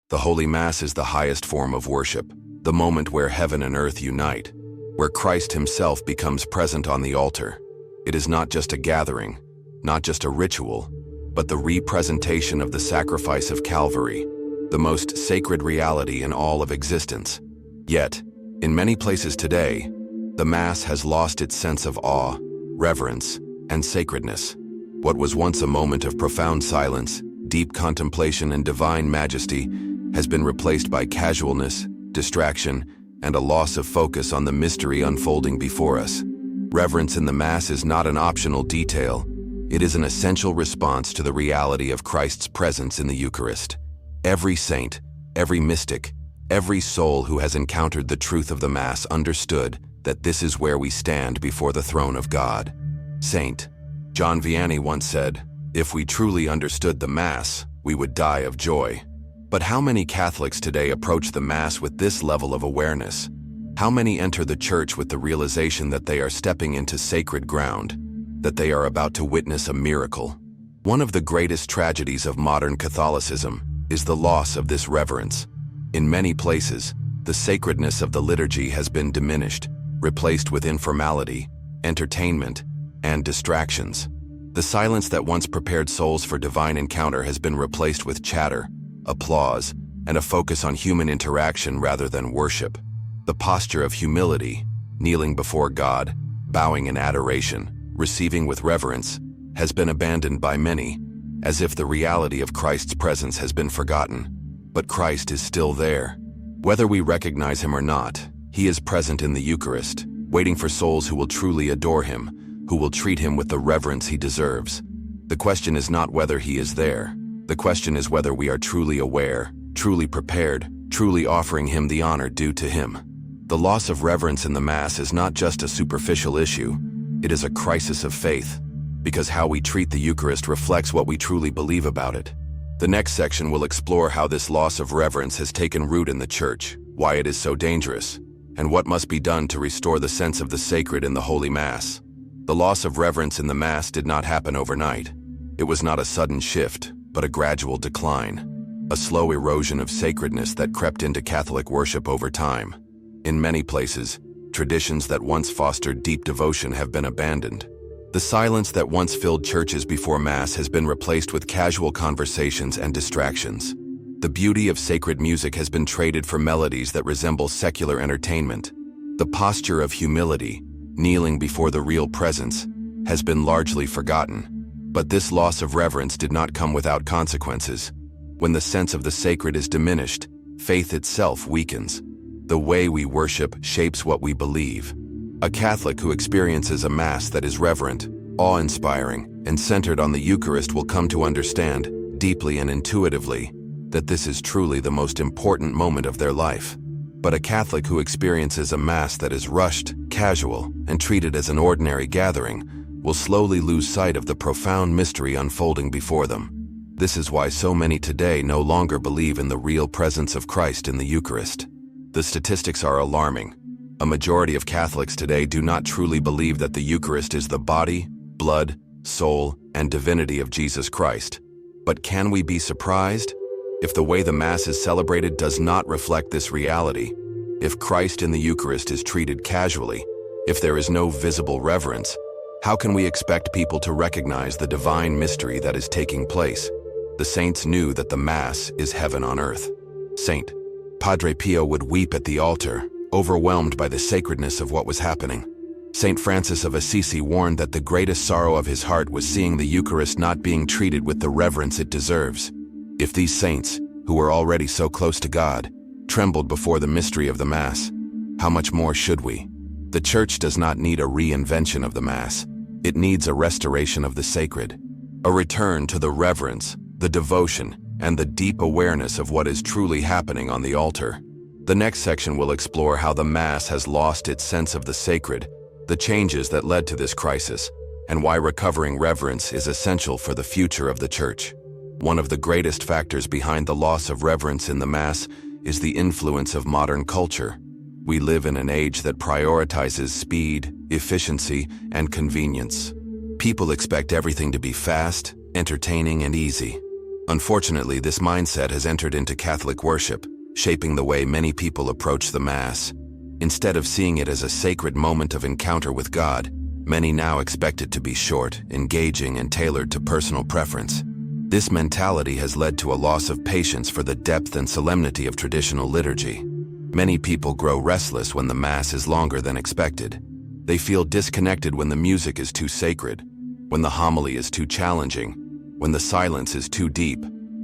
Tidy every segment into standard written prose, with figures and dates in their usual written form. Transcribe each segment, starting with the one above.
The Holy Mass is the highest form of worship, the moment where heaven and earth unite, where Christ himself becomes present on the altar. It is not just a gathering, not just a ritual, but the representation of the sacrifice of Calvary, the most sacred reality in all of existence. Yet, in many places today, the Mass has lost its sense of awe, reverence, and sacredness. What was once a moment of profound silence, deep contemplation, and divine majesty has been replaced by casualness, distraction, and a loss of focus on the mystery unfolding before us. Reverence in the Mass is not an optional detail. It is an essential response to the reality of Christ's presence in the Eucharist. Every saint, every mystic, every soul who has encountered the truth of the Mass understood that this is where we stand before the throne of God. Saint John Vianney once said, "If we truly understood the Mass, we would die of joy." But how many Catholics today approach the Mass with this level of awareness? How many enter the Church with the realization that they are stepping into sacred ground, that they are about to witness a miracle? One of the greatest tragedies of modern Catholicism is the loss of this reverence. In many places, the sacredness of the liturgy has been diminished, replaced with informality, entertainment, and distractions. The silence that once prepared souls for divine encounter has been replaced with chatter, applause, and a focus on human interaction rather than worship. The posture of humility, kneeling before God, bowing in adoration, receiving with reverence, has been abandoned by many, as if the reality of Christ's presence has been forgotten. But Christ is still there. Whether we recognize him or not, he is present in the Eucharist, waiting for souls who will truly adore him, who will treat him with the reverence he deserves. The question is not whether he is there. The question is whether we are truly aware, truly prepared, truly offering him the honor due to him. The loss of reverence in the Mass is not just a superficial issue. It is a crisis of faith, because how we treat the Eucharist reflects what we truly believe about it. The next section will explore how this loss of reverence has taken root in the Church, why it is so dangerous, and what must be done to restore the sense of the sacred in the Holy Mass. The loss of reverence in the Mass did not happen overnight. It was not a sudden shift, but a gradual decline, a slow erosion of sacredness that crept into Catholic worship over time. In many places, traditions that once fostered deep devotion have been abandoned. The silence that once filled churches before Mass has been replaced with casual conversations and distractions. The beauty of sacred music has been traded for melodies that resemble secular entertainment. The posture of humility, kneeling before the real presence, has been largely forgotten. But this loss of reverence did not come without consequences. When the sense of the sacred is diminished, faith itself weakens. The way we worship shapes what we believe. A Catholic who experiences a Mass that is reverent, awe-inspiring, and centered on the Eucharist will come to understand, deeply and intuitively, that this is truly the most important moment of their life. But a Catholic who experiences a Mass that is rushed, casual, and treated as an ordinary gathering will slowly lose sight of the profound mystery unfolding before them. This is why so many today no longer believe in the real presence of Christ in the Eucharist. The statistics are alarming. A majority of Catholics today do not truly believe that the Eucharist is the body, blood, soul, and divinity of Jesus Christ. But can we be surprised if the way the Mass is celebrated does not reflect this reality? If Christ in the Eucharist is treated casually, if there is no visible reverence, how can we expect people to recognize the divine mystery that is taking place? The saints knew that the Mass is heaven on earth. Saint Padre Pio would weep at the altar, overwhelmed by the sacredness of what was happening. Saint Francis of Assisi warned that the greatest sorrow of his heart was seeing the Eucharist not being treated with the reverence it deserves. If these saints, who were already so close to God, trembled before the mystery of the Mass, how much more should we? The Church does not need a reinvention of the Mass. It needs a restoration of the sacred, a return to the reverence, the devotion, and the deep awareness of what is truly happening on the altar. The next section will explore how the Mass has lost its sense of the sacred, the changes that led to this crisis, and why recovering reverence is essential for the future of the Church. One of the greatest factors behind the loss of reverence in the Mass is the influence of modern culture. We live in an age that prioritizes speed, efficiency, and convenience. People expect everything to be fast, entertaining, and easy. Unfortunately, this mindset has entered into Catholic worship, shaping the way many people approach the Mass. Instead of seeing it as a sacred moment of encounter with God, many now expect it to be short, engaging, and tailored to personal preference. This mentality has led to a loss of patience for the depth and solemnity of traditional liturgy. Many people grow restless when the Mass is longer than expected. They feel disconnected when the music is too sacred, when the homily is too challenging, when the silence is too deep.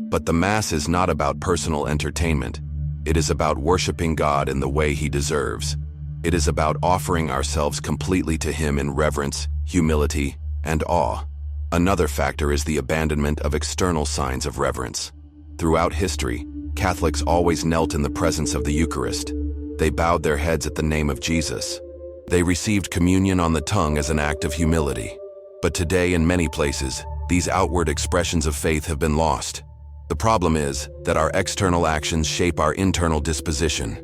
But the Mass is not about personal entertainment. It is about worshiping God in the way He deserves. It is about offering ourselves completely to Him in reverence, humility, and awe. Another factor is the abandonment of external signs of reverence. Throughout history, Catholics always knelt in the presence of the Eucharist. They bowed their heads at the name of Jesus. They received communion on the tongue as an act of humility. But today, in many places, these outward expressions of faith have been lost. The problem is that our external actions shape our internal disposition.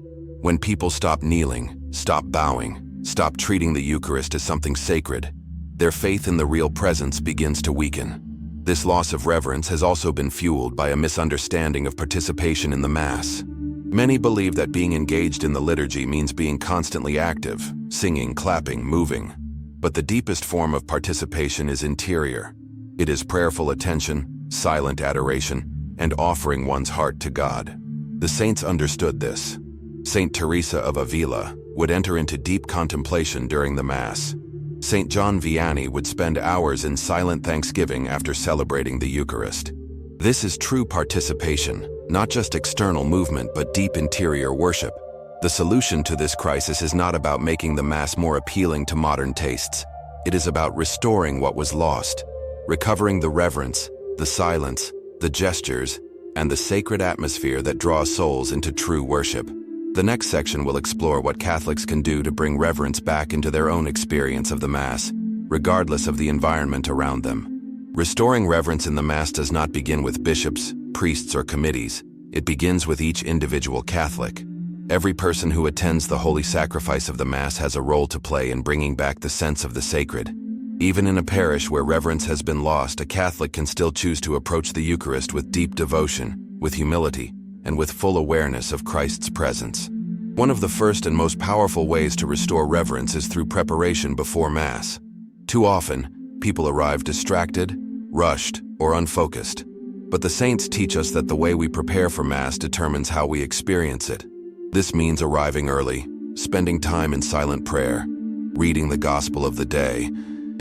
When people stop kneeling, stop bowing, stop treating the Eucharist as something sacred, their faith in the real presence begins to weaken. This loss of reverence has also been fueled by a misunderstanding of participation in the Mass. Many believe that being engaged in the liturgy means being constantly active, singing, clapping, moving. But the deepest form of participation is interior. It is prayerful attention, silent adoration, and offering one's heart to God. The saints understood this. Saint Teresa of Avila would enter into deep contemplation during the Mass. Saint John Vianney would spend hours in silent thanksgiving after celebrating the Eucharist. This is true participation, not just external movement but deep interior worship. The solution to this crisis is not about making the Mass more appealing to modern tastes. It is about restoring what was lost, recovering the reverence, the silence, the gestures, and the sacred atmosphere that draw souls into true worship. The next section will explore what Catholics can do to bring reverence back into their own experience of the Mass, regardless of the environment around them. Restoring reverence in the Mass does not begin with bishops, priests, or committees. It begins with each individual Catholic. Every person who attends the holy sacrifice of the Mass has a role to play in bringing back the sense of the sacred. Even in a parish where reverence has been lost, a Catholic can still choose to approach the Eucharist with deep devotion, with humility, and with full awareness of Christ's presence. One of the first and most powerful ways to restore reverence is through preparation before Mass. Too often, people arrive distracted, rushed, or unfocused. But the saints teach us that the way we prepare for Mass determines how we experience it. This means arriving early, spending time in silent prayer, reading the Gospel of the day,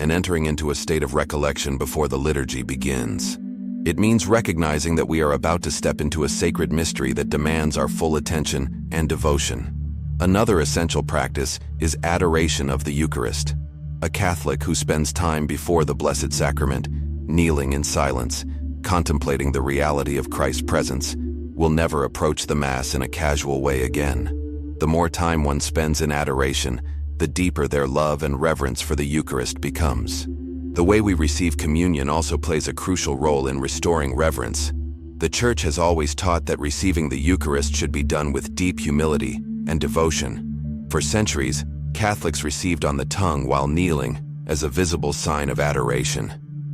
and entering into a state of recollection before the liturgy begins. It means recognizing that we are about to step into a sacred mystery that demands our full attention and devotion. Another essential practice is adoration of the Eucharist. A Catholic who spends time before the Blessed Sacrament, kneeling in silence, contemplating the reality of Christ's presence, will never approach the Mass in a casual way again. The more time one spends in adoration, the deeper their love and reverence for the Eucharist becomes. The way we receive communion also plays a crucial role in restoring reverence. The Church has always taught that receiving the Eucharist should be done with deep humility and devotion. For centuries, Catholics received on the tongue while kneeling as a visible sign of adoration.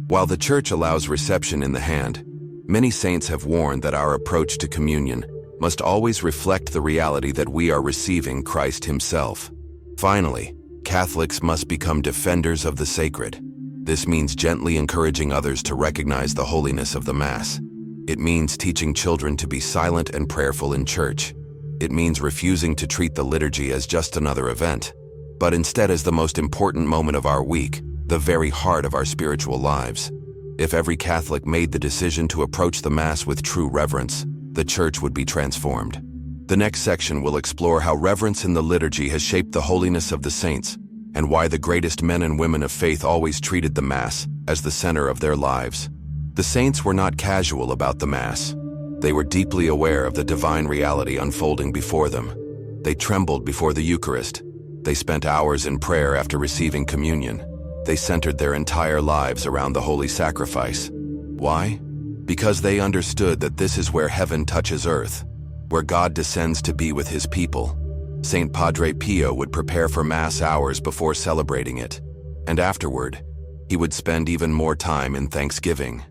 While the Church allows reception in the hand, many saints have warned that our approach to communion must always reflect the reality that we are receiving Christ Himself. Finally, Catholics must become defenders of the sacred. This means gently encouraging others to recognize the holiness of the Mass. It means teaching children to be silent and prayerful in church. It means refusing to treat the liturgy as just another event, but instead as the most important moment of our week, the very heart of our spiritual lives. If every Catholic made the decision to approach the Mass with true reverence, the Church would be transformed. The next section will explore how reverence in the liturgy has shaped the holiness of the saints, and why the greatest men and women of faith always treated the Mass as the center of their lives. The saints were not casual about the Mass. They were deeply aware of the divine reality unfolding before them. They trembled before the Eucharist. They spent hours in prayer after receiving communion. They centered their entire lives around the holy sacrifice. Why? Because they understood that this is where heaven touches earth, where God descends to be with His people. Saint Padre Pio would prepare for Mass hours before celebrating it, and afterward, he would spend even more time in thanksgiving.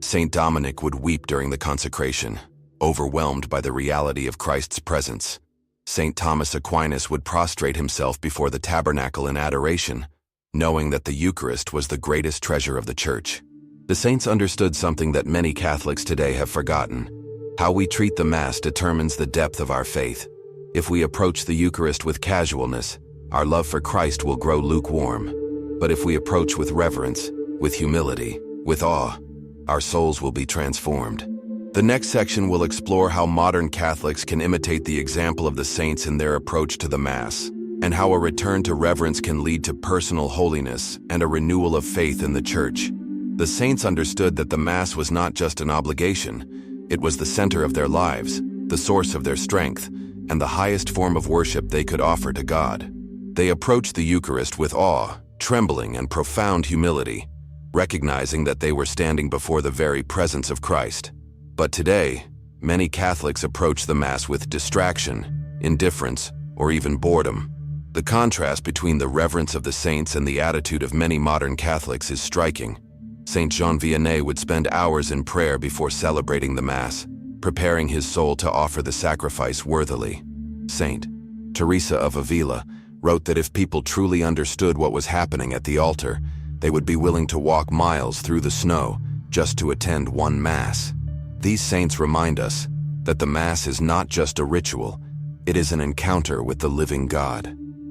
Saint Dominic would weep during the consecration, overwhelmed by the reality of Christ's presence. Saint Thomas Aquinas would prostrate himself before the tabernacle in adoration, knowing that the Eucharist was the greatest treasure of the Church. The saints understood something that many Catholics today have forgotten. How we treat the Mass determines the depth of our faith. If we approach the Eucharist with casualness, our love for Christ will grow lukewarm. But if we approach with reverence, with humility, with awe, our souls will be transformed. The next section will explore how modern Catholics can imitate the example of the saints in their approach to the Mass, and how a return to reverence can lead to personal holiness and a renewal of faith in the Church. The saints understood that the Mass was not just an obligation, it was the center of their lives, the source of their strength, and the highest form of worship they could offer to God. They approached the Eucharist with awe, trembling, and profound humility, recognizing that they were standing before the very presence of Christ. But today, many Catholics approach the Mass with distraction, indifference, or even boredom. The contrast between the reverence of the saints and the attitude of many modern Catholics is striking. Saint Jean Vianney would spend hours in prayer before celebrating the Mass, preparing his soul to offer the sacrifice worthily. Saint Teresa of Avila wrote that if people truly understood what was happening at the altar, they would be willing to walk miles through the snow just to attend one Mass. These saints remind us that the Mass is not just a ritual, it is an encounter with the living God.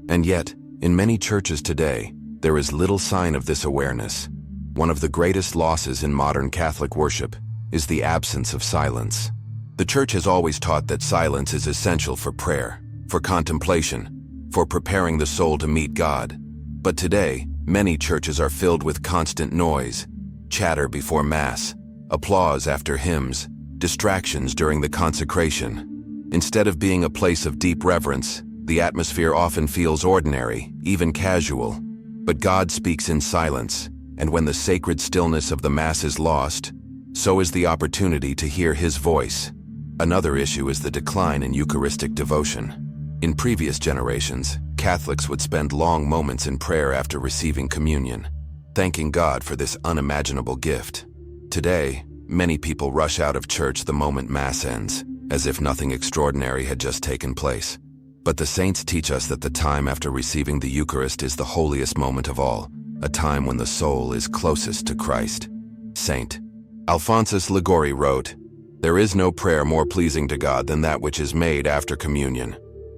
And yet, in many churches today, there is little sign of this awareness. One of the greatest losses in modern Catholic worship is the absence of silence. The Church has always taught that silence is essential for prayer, for contemplation, for preparing the soul to meet God. But today, many churches are filled with constant noise, chatter before Mass, applause after hymns, distractions during the consecration. Instead of being a place of deep reverence, the atmosphere often feels ordinary, even casual. But God speaks in silence, and when the sacred stillness of the Mass is lost, so is the opportunity to hear His voice. Another issue is the decline in Eucharistic devotion. In previous generations, Catholics would spend long moments in prayer after receiving communion, thanking God for this unimaginable gift. Today, many people rush out of church the moment Mass ends, as if nothing extraordinary had just taken place. But the saints teach us that the time after receiving the Eucharist is the holiest moment of all, a time when the soul is closest to Christ. Saint Alphonsus Liguori wrote, "There is no prayer more pleasing to God than that which is made after communion."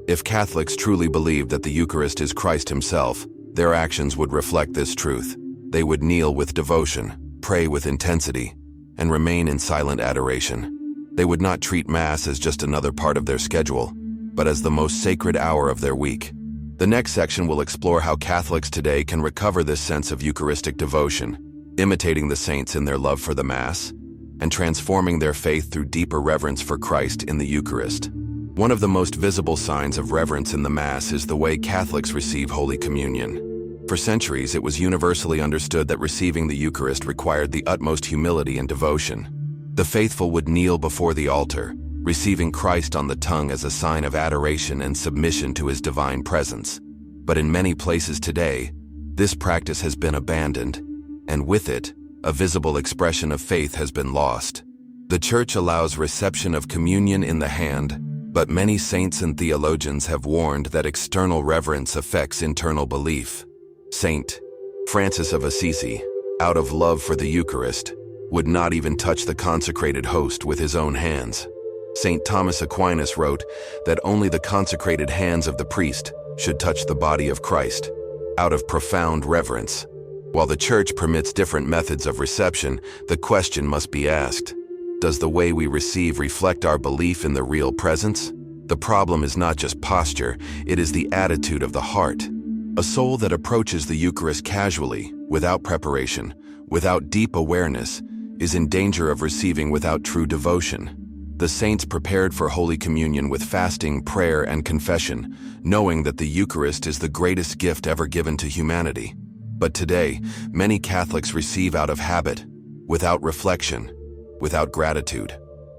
If Catholics truly believed that the Eucharist is Christ Himself, their actions would reflect this truth. They would kneel with devotion, pray with intensity, and remain in silent adoration. They would not treat Mass as just another part of their schedule, but as the most sacred hour of their week. The next section will explore how Catholics today can recover this sense of Eucharistic devotion, imitating the saints in their love for the Mass, and transforming their faith through deeper reverence for Christ in the Eucharist. One of the most visible signs of reverence in the Mass is the way Catholics receive Holy Communion. For centuries, it was universally understood that receiving the Eucharist required the utmost humility and devotion. The faithful would kneel before the altar, receiving Christ on the tongue as a sign of adoration and submission to His divine presence. But in many places today, this practice has been abandoned, and with it, a visible expression of faith has been lost. The Church allows reception of communion in the hand, but many saints and theologians have warned that external reverence affects internal belief. Saint Francis of Assisi, out of love for the Eucharist, would not even touch the consecrated host with his own hands. Saint Thomas Aquinas wrote that only the consecrated hands of the priest should touch the body of Christ, out of profound reverence. While the Church permits different methods of reception, the question must be asked: does the way we receive reflect our belief in the real presence? The problem is not just posture, it is the attitude of the heart. A soul that approaches the Eucharist casually, without preparation, without deep awareness, is in danger of receiving without true devotion. The saints prepared for Holy Communion with fasting, prayer, and confession, knowing that the Eucharist is the greatest gift ever given to humanity. But today, many Catholics receive out of habit, without reflection, without gratitude.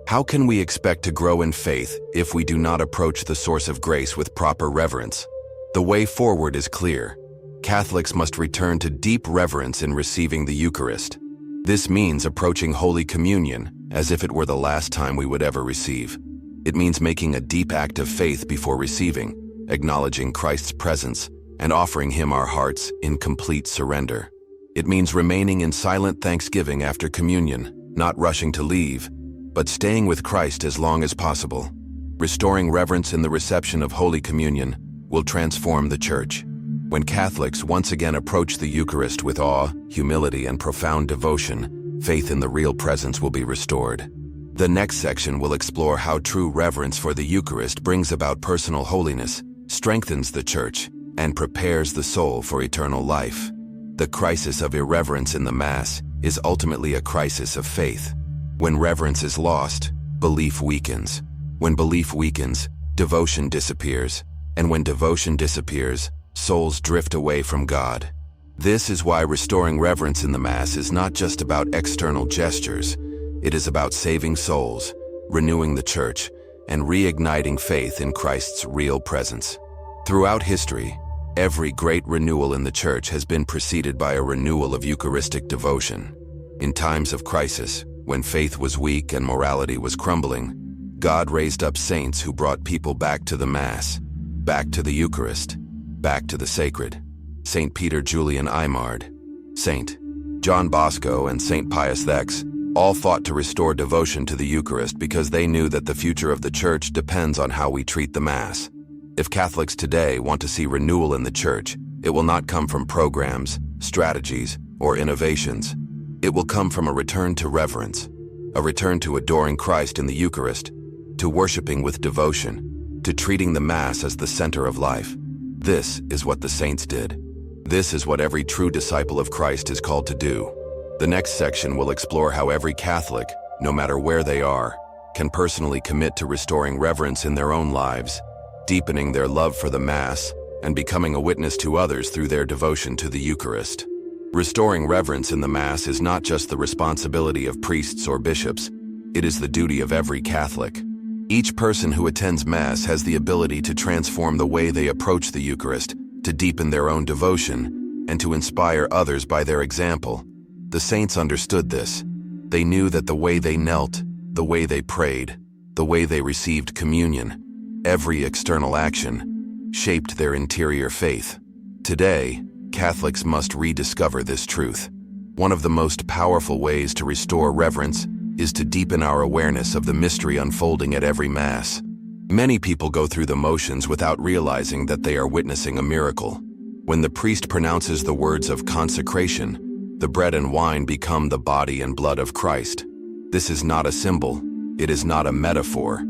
How can we expect to grow in faith if we do not approach the source of grace with proper reverence? The way forward is clear. Catholics must return to deep reverence in receiving the Eucharist. This means approaching Holy Communion as if it were the last time we would ever receive. It means making a deep act of faith before receiving, acknowledging Christ's presence, and offering Him our hearts in complete surrender. It means remaining in silent thanksgiving after communion, not rushing to leave, but staying with Christ as long as possible. Restoring reverence in the reception of Holy Communion will transform the Church. When Catholics once again approach the Eucharist with awe, humility, and profound devotion, faith in the real presence will be restored. The next section will explore how true reverence for the Eucharist brings about personal holiness, strengthens the Church, and prepares the soul for eternal life. The crisis of irreverence in the Mass is ultimately a crisis of faith. When reverence is lost, belief weakens. When belief weakens, devotion disappears. And when devotion disappears, souls drift away from God. This is why restoring reverence in the Mass is not just about external gestures. It is about saving souls, renewing the Church, and reigniting faith in Christ's real presence. Throughout history, every great renewal in the Church has been preceded by a renewal of Eucharistic devotion. In times of crisis, when faith was weak and morality was crumbling, God raised up saints who brought people back to the Mass, back to the Eucharist, back to the sacred. St. Peter Julian Aymard, St. John Bosco, and St. Pius X all fought to restore devotion to the Eucharist because they knew that the future of the Church depends on how we treat the Mass. If Catholics today want to see renewal in the Church, it will not come from programs, strategies, or innovations. It will come from a return to reverence, a return to adoring Christ in the Eucharist, to worshiping with devotion, to treating the Mass as the center of life. This is what the saints did. This is what every true disciple of Christ is called to do. The next section will explore how every Catholic, no matter where they are, can personally commit to restoring reverence in their own lives, deepening their love for the Mass, and becoming a witness to others through their devotion to the Eucharist. Restoring reverence in the Mass is not just the responsibility of priests or bishops, it is the duty of every Catholic. Each person who attends Mass has the ability to transform the way they approach the Eucharist, to deepen their own devotion, and to inspire others by their example. The saints understood this. They knew that the way they knelt, the way they prayed, the way they received communion, every external action, shaped their interior faith. Today, Catholics must rediscover this truth. One of the most powerful ways to restore reverence is to deepen our awareness of the mystery unfolding at every Mass. Many people go through the motions without realizing that they are witnessing a miracle. When the priest pronounces the words of consecration, the bread and wine become the body and blood of Christ. This is not a symbol. It is not a metaphor.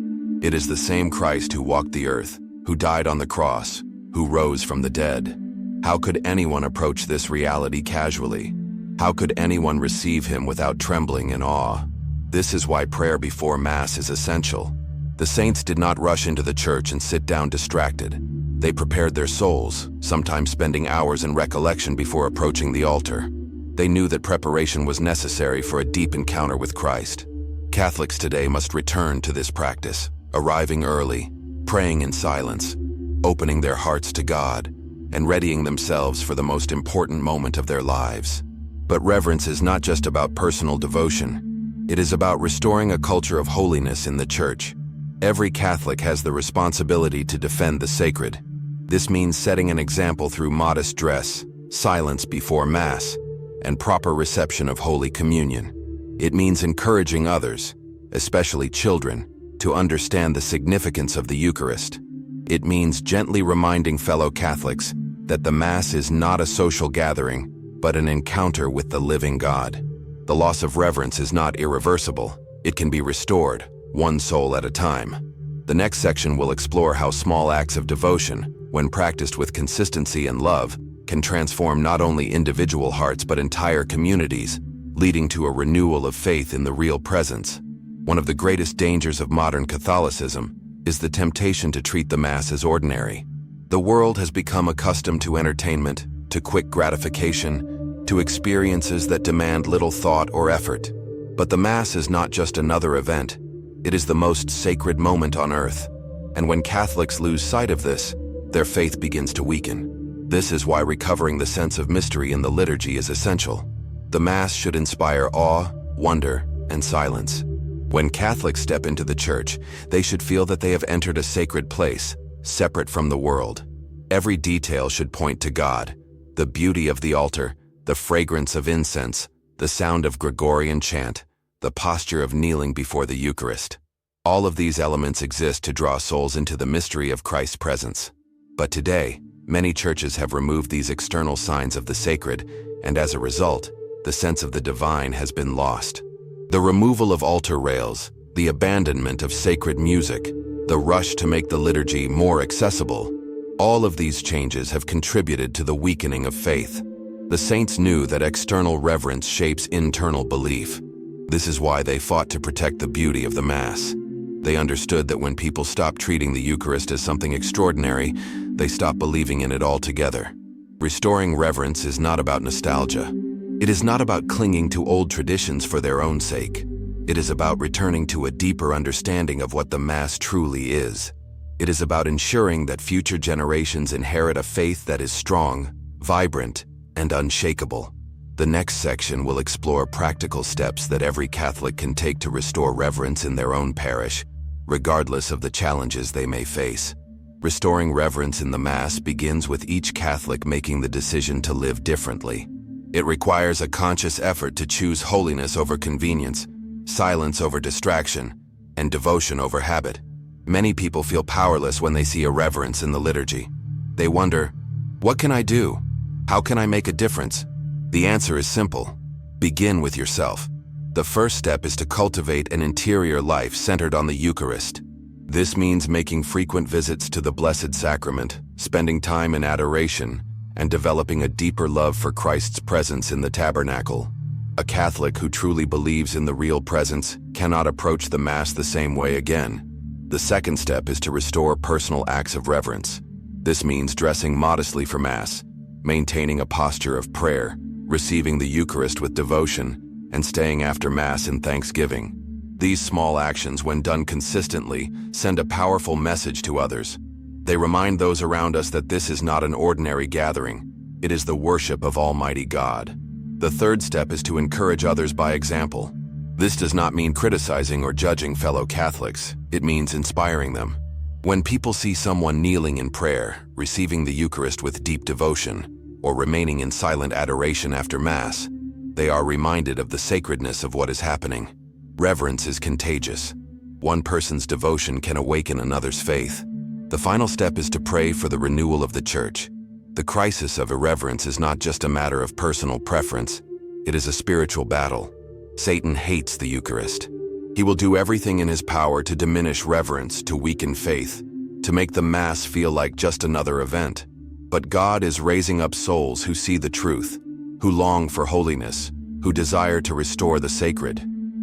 It is the same Christ who walked the earth, who died on the cross, who rose from the dead. How could anyone approach this reality casually? How could anyone receive Him without trembling in awe? This is why prayer before Mass is essential. The saints did not rush into the church and sit down distracted. They prepared their souls, sometimes spending hours in recollection before approaching the altar. They knew that preparation was necessary for a deep encounter with Christ. Catholics today must return to this practice, arriving early, praying in silence, opening their hearts to God, and readying themselves for the most important moment of their lives. But reverence is not just about personal devotion. It is about restoring a culture of holiness in the Church. Every Catholic has the responsibility to defend the sacred. This means setting an example through modest dress, silence before Mass, and proper reception of Holy Communion. It means encouraging others, especially children, to understand the significance of the Eucharist. It means gently reminding fellow Catholics that the Mass is not a social gathering, but an encounter with the living God. The loss of reverence is not irreversible. It can be restored, one soul at a time. The next section will explore how small acts of devotion, when practiced with consistency and love, can transform not only individual hearts but entire communities, leading to a renewal of faith in the real presence. One of the greatest dangers of modern Catholicism is the temptation to treat the Mass as ordinary. The world has become accustomed to entertainment, to quick gratification, to experiences that demand little thought or effort. But the Mass is not just another event. It is the most sacred moment on earth. And when Catholics lose sight of this, their faith begins to weaken. This is why recovering the sense of mystery in the liturgy is essential. The Mass should inspire awe, wonder, and silence. When Catholics step into the church, they should feel that they have entered a sacred place, separate from the world. Every detail should point to God. The beauty of the altar, the fragrance of incense, the sound of Gregorian chant, the posture of kneeling before the Eucharist. All of these elements exist to draw souls into the mystery of Christ's presence. But today, many churches have removed these external signs of the sacred, and as a result, the sense of the divine has been lost. The removal of altar rails, the abandonment of sacred music, the rush to make the liturgy more accessible, all of these changes have contributed to the weakening of faith. The saints knew that external reverence shapes internal belief. This is why they fought to protect the beauty of the Mass. They understood that when people stopped treating the Eucharist as something extraordinary, they stopped believing in it altogether. Restoring reverence is not about nostalgia. It is not about clinging to old traditions for their own sake. It is about returning to a deeper understanding of what the Mass truly is. It is about ensuring that future generations inherit a faith that is strong, vibrant, and unshakable. The next section will explore practical steps that every Catholic can take to restore reverence in their own parish, regardless of the challenges they may face. Restoring reverence in the Mass begins with each Catholic making the decision to live differently. It requires a conscious effort to choose holiness over convenience, silence over distraction, and devotion over habit. Many people feel powerless when they see irreverence in the liturgy. They wonder, what can I do? How can I make a difference? The answer is simple. Begin with yourself. The first step is to cultivate an interior life centered on the Eucharist. This means making frequent visits to the Blessed Sacrament, spending time in adoration, and developing a deeper love for Christ's presence in the tabernacle. A Catholic who truly believes in the real presence cannot approach the Mass the same way again. The second step is to restore personal acts of reverence. This means dressing modestly for Mass, maintaining a posture of prayer, receiving the Eucharist with devotion, and staying after Mass in thanksgiving. These small actions, when done consistently, send a powerful message to others. They remind those around us that this is not an ordinary gathering. It is the worship of Almighty God. The third step is to encourage others by example. This does not mean criticizing or judging fellow Catholics. It means inspiring them. When people see someone kneeling in prayer, receiving the Eucharist with deep devotion, or remaining in silent adoration after Mass, they are reminded of the sacredness of what is happening. Reverence is contagious. One person's devotion can awaken another's faith. The final step is to pray for the renewal of the Church. The crisis of irreverence is not just a matter of personal preference. It is a spiritual battle. Satan hates the Eucharist. He will do everything in his power to diminish reverence, to weaken faith, to make the Mass feel like just another event. But God is raising up souls who see the truth, who long for holiness, who desire to restore the sacred.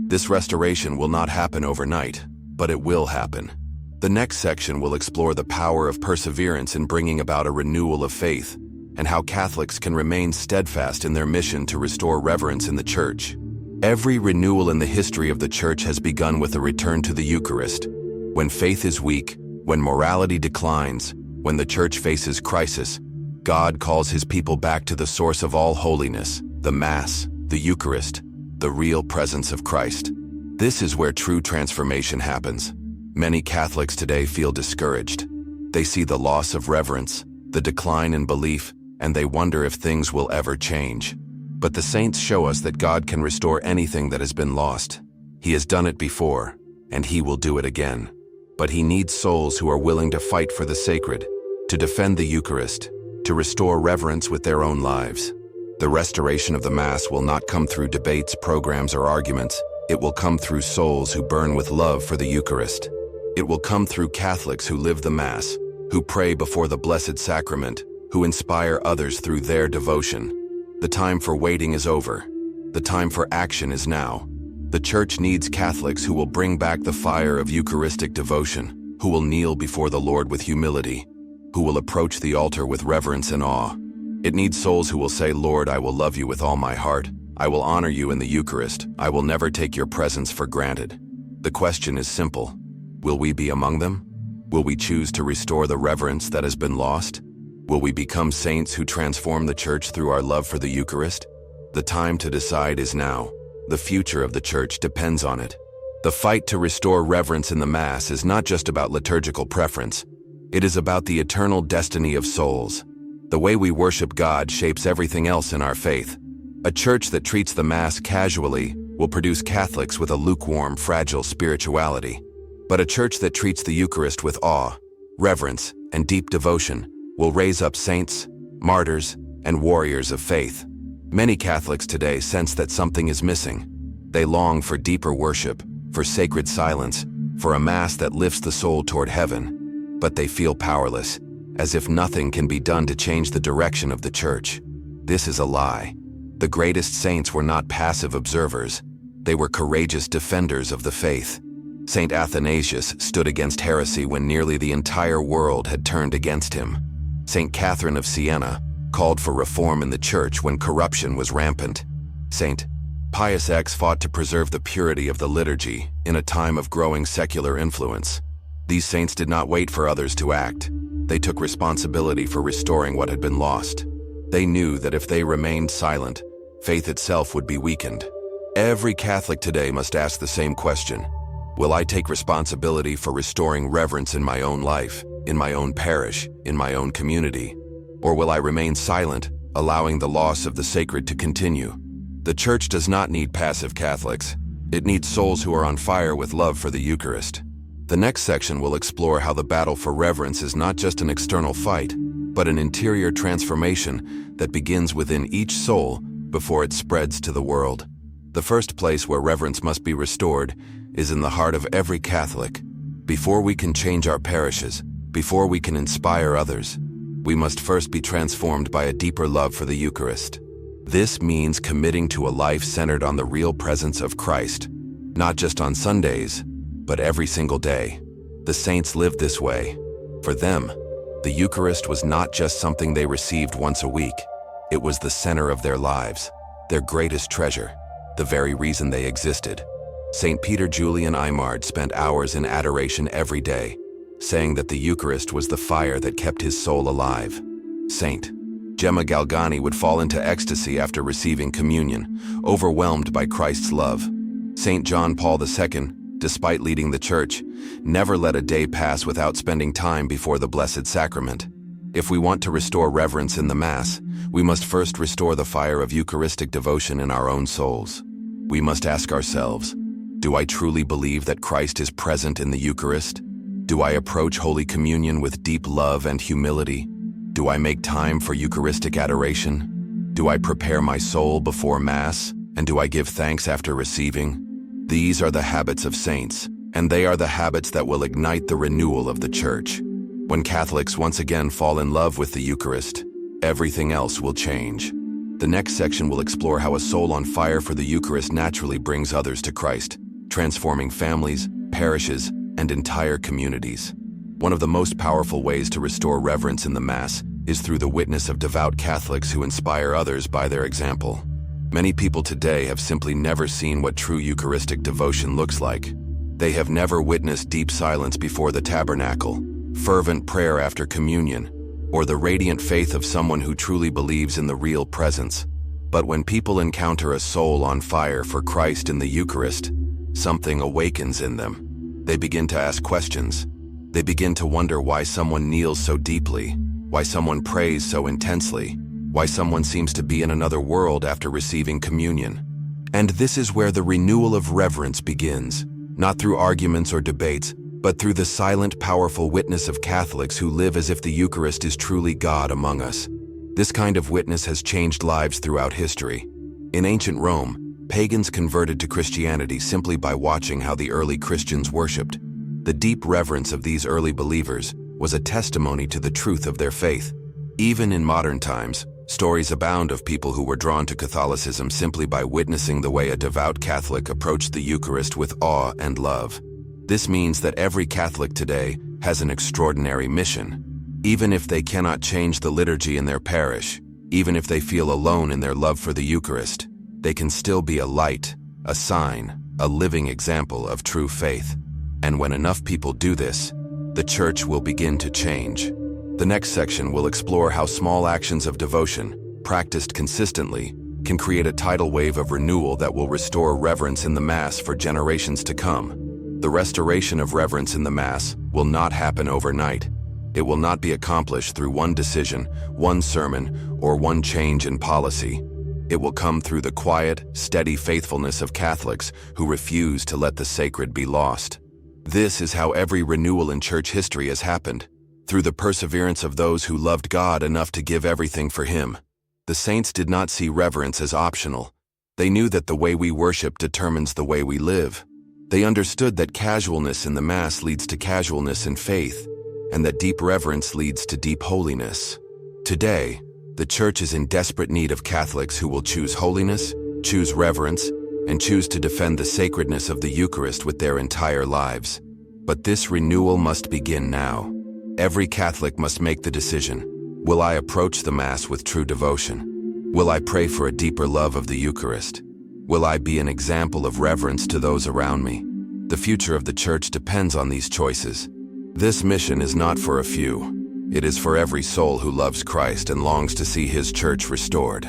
This restoration will not happen overnight, but it will happen. The next section will explore the power of perseverance in bringing about a renewal of faith, and how Catholics can remain steadfast in their mission to restore reverence in the Church. Every renewal in the history of the Church has begun with a return to the Eucharist. When faith is weak, when morality declines, when the Church faces crisis, God calls his people back to the source of all holiness, the Mass, the Eucharist, the real presence of Christ. This is where true transformation happens. Many Catholics today feel discouraged. They see the loss of reverence, the decline in belief, and they wonder if things will ever change. But the saints show us that God can restore anything that has been lost. He has done it before, and he will do it again. But he needs souls who are willing to fight for the sacred, to defend the Eucharist, to restore reverence with their own lives. The restoration of the Mass will not come through debates, programs, or arguments. It will come through souls who burn with love for the Eucharist. It will come through Catholics who live the Mass, who pray before the Blessed Sacrament, who inspire others through their devotion. The time for waiting is over. The time for action is now. The Church needs Catholics who will bring back the fire of Eucharistic devotion, who will kneel before the Lord with humility, who will approach the altar with reverence and awe. It needs souls who will say, Lord, I will love you with all my heart. I will honor you in the Eucharist. I will never take your presence for granted. The question is simple. Will we be among them? Will we choose to restore the reverence that has been lost? Will we become saints who transform the Church through our love for the Eucharist? The time to decide is now. The future of the Church depends on it. The fight to restore reverence in the Mass is not just about liturgical preference. It is about the eternal destiny of souls. The way we worship God shapes everything else in our faith. A church that treats the Mass casually will produce Catholics with a lukewarm, fragile spirituality. But a church that treats the Eucharist with awe, reverence, and deep devotion will raise up saints, martyrs, and warriors of faith. Many Catholics today sense that something is missing. They long for deeper worship, for sacred silence, for a Mass that lifts the soul toward heaven. But they feel powerless, as if nothing can be done to change the direction of the Church. This is a lie. The greatest saints were not passive observers. They were courageous defenders of the faith. Saint Athanasius stood against heresy when nearly the entire world had turned against him. Saint Catherine of Siena called for reform in the Church when corruption was rampant. Saint Pius X fought to preserve the purity of the liturgy in a time of growing secular influence. These saints did not wait for others to act. They took responsibility for restoring what had been lost. They knew that if they remained silent, faith itself would be weakened. Every Catholic today must ask the same question. Will I take responsibility for restoring reverence in my own life, in my own parish, in my own community? Or will I remain silent, allowing the loss of the sacred to continue? The Church does not need passive Catholics. It needs souls who are on fire with love for the Eucharist. The next section will explore how the battle for reverence is not just an external fight, but an interior transformation that begins within each soul before it spreads to the world. The first place where reverence must be restored is in the heart of every Catholic. Before we can change our parishes, before we can inspire others, we must first be transformed by a deeper love for the Eucharist. This means committing to a life centered on the real presence of Christ, not just on Sundays, but every single day. The saints lived this way. For them, the Eucharist was not just something they received once a week. It was the center of their lives, their greatest treasure, the very reason they existed. St. Peter Julian Eymard spent hours in adoration every day, saying that the Eucharist was the fire that kept his soul alive. Saint Gemma Galgani would fall into ecstasy after receiving communion, overwhelmed by Christ's love. Saint John Paul II, despite leading the Church, never let a day pass without spending time before the Blessed Sacrament. If we want to restore reverence in the Mass, we must first restore the fire of Eucharistic devotion in our own souls. We must ask ourselves, do I truly believe that Christ is present in the Eucharist? Do I approach Holy Communion with deep love and humility? Do I make time for Eucharistic adoration? Do I prepare my soul before Mass? And do I give thanks after receiving? These are the habits of saints, and they are the habits that will ignite the renewal of the Church. When Catholics once again fall in love with the Eucharist, everything else will change. The next section will explore how a soul on fire for the Eucharist naturally brings others to Christ, transforming families, parishes, and entire communities. One of the most powerful ways to restore reverence in the Mass is through the witness of devout Catholics who inspire others by their example. Many people today have simply never seen what true Eucharistic devotion looks like. They have never witnessed deep silence before the tabernacle, fervent prayer after communion, or the radiant faith of someone who truly believes in the real presence. But when people encounter a soul on fire for Christ in the Eucharist, something awakens in them. They begin to ask questions. They begin to wonder why someone kneels so deeply, why someone prays so intensely, why someone seems to be in another world after receiving communion. And this is where the renewal of reverence begins, not through arguments or debates, but through the silent, powerful witness of Catholics who live as if the Eucharist is truly God among us. This kind of witness has changed lives throughout history. In ancient Rome, pagans converted to Christianity simply by watching how the early Christians worshipped. The deep reverence of these early believers was a testimony to the truth of their faith. Even in modern times, stories abound of people who were drawn to Catholicism simply by witnessing the way a devout Catholic approached the Eucharist with awe and love. This means that every Catholic today has an extraordinary mission. Even if they cannot change the liturgy in their parish, even if they feel alone in their love for the Eucharist, they can still be a light, a sign, a living example of true faith. And when enough people do this, the Church will begin to change. The next section will explore how small actions of devotion, practiced consistently, can create a tidal wave of renewal that will restore reverence in the Mass for generations to come. The restoration of reverence in the Mass will not happen overnight. It will not be accomplished through one decision, one sermon, or one change in policy. It will come through the quiet, steady faithfulness of Catholics who refuse to let the sacred be lost. This is how every renewal in church history has happened, through the perseverance of those who loved God enough to give everything for Him. The saints did not see reverence as optional. They knew that the way we worship determines the way we live. They understood that casualness in the Mass leads to casualness in faith, and that deep reverence leads to deep holiness. Today, the Church is in desperate need of Catholics who will choose holiness, choose reverence, and choose to defend the sacredness of the Eucharist with their entire lives. But this renewal must begin now. Every Catholic must make the decision: will I approach the Mass with true devotion? Will I pray for a deeper love of the Eucharist? Will I be an example of reverence to those around me? The future of the Church depends on these choices. This mission is not for a few. It is for every soul who loves Christ and longs to see His Church restored.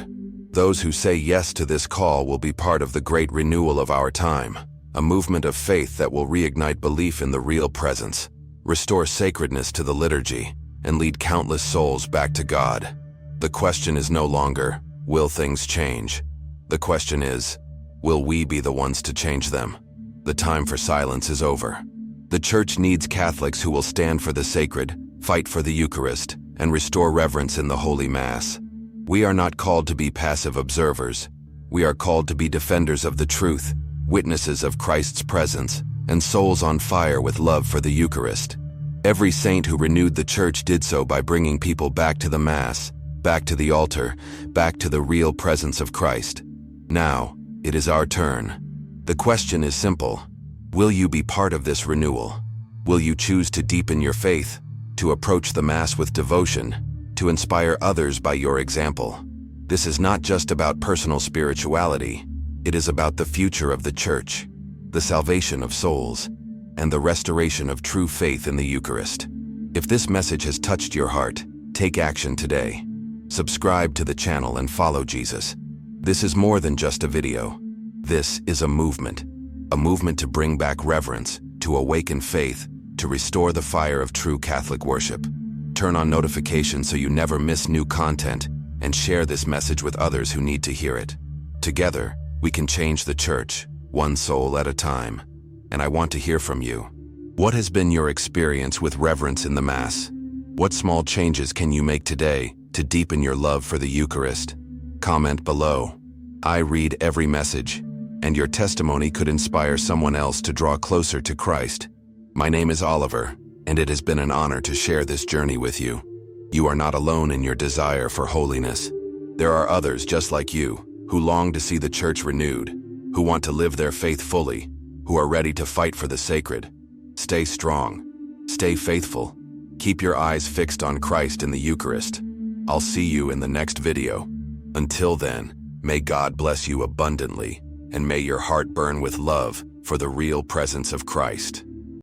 Those who say yes to this call will be part of the great renewal of our time, a movement of faith that will reignite belief in the real presence, restore sacredness to the liturgy, and lead countless souls back to God. The question is no longer, will things change? The question is, will we be the ones to change them? The time for silence is over. The Church needs Catholics who will stand for the sacred, fight for the Eucharist, and restore reverence in the Holy Mass. We are not called to be passive observers. We are called to be defenders of the truth, witnesses of Christ's presence, and souls on fire with love for the Eucharist. Every saint who renewed the Church did so by bringing people back to the Mass, back to the altar, back to the real presence of Christ. Now, it is our turn. The question is simple. Will you be part of this renewal? Will you choose to deepen your faith, to approach the Mass with devotion, to inspire others by your example? This is not just about personal spirituality. It is about the future of the Church, the salvation of souls, and the restoration of true faith in the Eucharist. If this message has touched your heart, take action today. Subscribe to the channel and follow Jesus. This is more than just a video. This is a movement to bring back reverence, to awaken faith, to restore the fire of true Catholic worship. Turn on notifications so you never miss new content, and share this message with others who need to hear it. Together, we can change the Church, one soul at a time. And I want to hear from you. What has been your experience with reverence in the Mass? What small changes can you make today to deepen your love for the Eucharist? Comment below. I read every message, and your testimony could inspire someone else to draw closer to Christ. My name is Oliver, and it has been an honor to share this journey with you. You are not alone in your desire for holiness. There are others just like you, who long to see the Church renewed, who want to live their faith fully, who are ready to fight for the sacred. Stay strong. Stay faithful. Keep your eyes fixed on Christ in the Eucharist. I'll see you in the next video. Until then, may God bless you abundantly, and may your heart burn with love for the real presence of Christ.